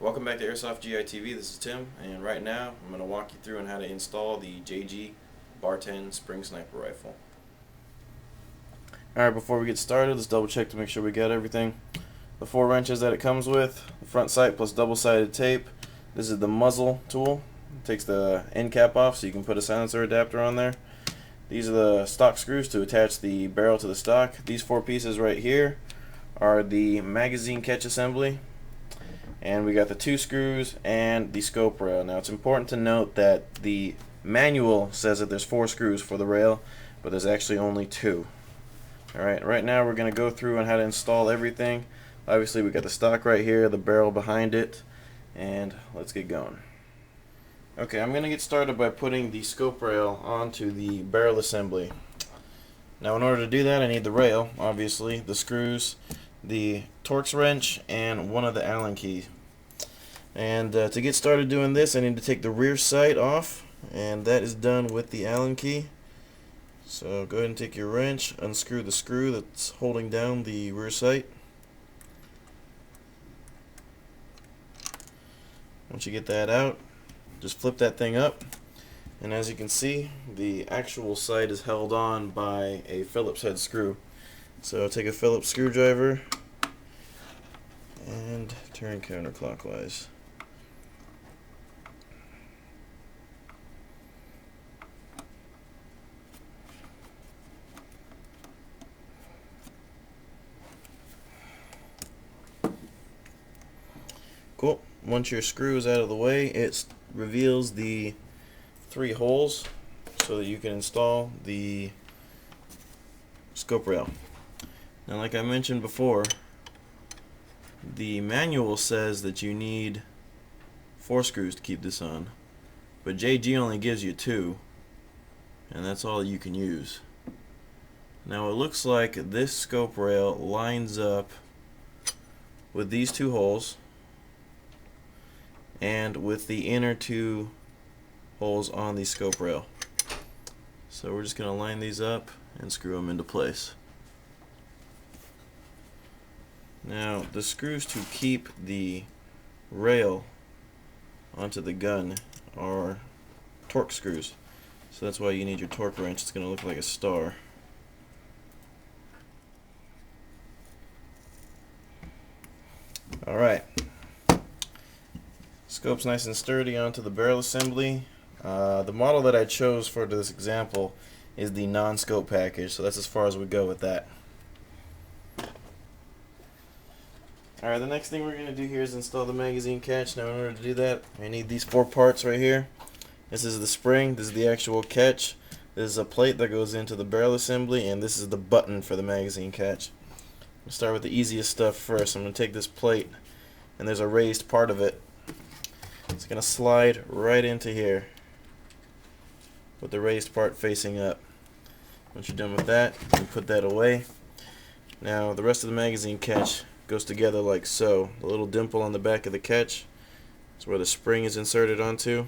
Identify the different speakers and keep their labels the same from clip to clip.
Speaker 1: Welcome back to Airsoft GI TV. This is Tim, and right now I'm going to walk you through on how to install the JG Bar 10 Spring Sniper Rifle. Alright, before we get started, let's double check to make sure we got everything. The 4 wrenches that it comes with, the front sight plus double-sided tape. This is the muzzle tool. It takes the end cap off so you can put a silencer adapter on there. These are the stock screws to attach the barrel to the stock. These 4 pieces right here are the magazine catch assembly. And we got the 2 screws and the scope rail. Now it's important to note that the manual says that there's 4 screws for the rail, but there's actually only 2. Alright, right now we're going to go through on how to install everything. Obviously we got the stock right here, the barrel behind it, and let's get going. Okay, I'm going to get started by putting the scope rail onto the barrel assembly. Now in order to do that I need the rail, obviously, the screws, the Torx wrench, and one of the Allen keys. And to get started doing this I need to take the rear sight off, and that is done with the Allen key. So go ahead and take your wrench, unscrew the screw that's holding down the rear sight. Once you get that out, just flip that thing up, and as you can see the actual sight is held on by a Phillips head screw. So take a Phillips screwdriver and turn counterclockwise. Cool. Once your screw is out of the way, it reveals the 3 holes so that you can install the scope rail. Now, like I mentioned before, the manual says that you need 4 screws to keep this on, but JG only gives you 2, and that's all you can use. Now it looks like this scope rail lines up with these 2 holes and with the inner 2 holes on the scope rail. So we're just going to line these up and screw them into place. Now the screws to keep the rail onto the gun are Torx screws, so that's why you need your torque wrench. It's going to look like a star. Alright, scope's nice and sturdy onto the barrel assembly. The model that I chose for this example is the non-scope package, so that's as far as we go with that. Alright, the next thing we're going to do here is install the magazine catch. Now in order to do that, I need these 4 parts right here. This is the spring, this is the actual catch, this is a plate that goes into the barrel assembly, and this is the button for the magazine catch. We'll start with the easiest stuff first. I'm going to take this plate, and there's a raised part of it. It's going to slide right into here with the raised part facing up. Once you're done with that, you put that away. Now the rest of the magazine catch goes together like so. The little dimple on the back of the catch is where the spring is inserted onto,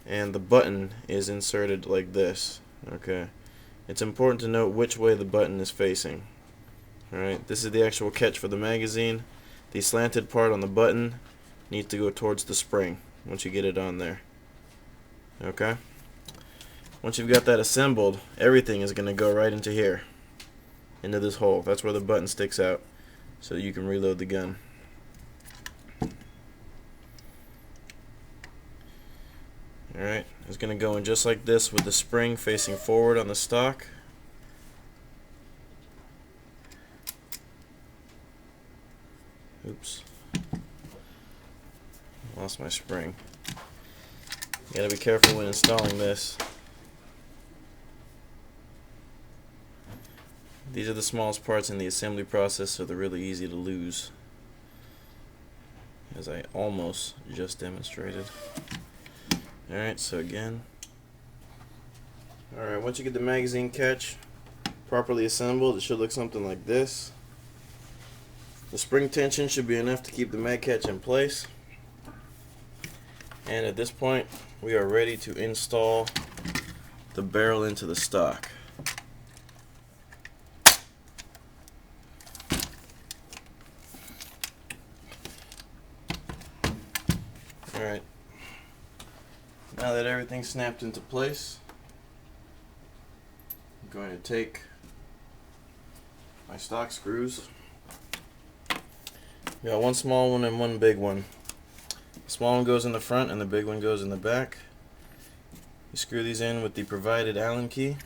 Speaker 1: and the button is inserted like this. Okay, it's important to note which way the button is facing. Alright, this is the actual catch for the magazine. The slanted part on the button needs to go towards the spring once you get it on there. Okay, once you've got that assembled, everything is going to go right into here, into this hole. That's where the button sticks out, so you can reload the gun. Alright, it's going to go in just like this with the spring facing forward on the stock. Oops, lost my spring. You gotta be careful when installing this. These are the smallest parts in the assembly process, so they're really easy to lose, as I almost just demonstrated. Alright, so again. Alright, once you get the magazine catch properly assembled, it should look something like this. The spring tension should be enough to keep the mag catch in place. And at this point, we are ready to install the barrel into the stock. Alright, now that everything's snapped into place, I'm going to take my stock screws. Got one small one and one big one. The small one goes in the front and the big one goes in the back. You screw these in with the provided Allen key.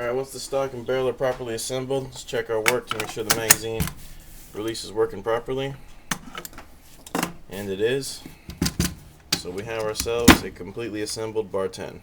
Speaker 1: Alright, once the stock and barrel are properly assembled, let's check our work to make sure the magazine release is working properly. And it is. So we have ourselves a completely assembled Bar 10.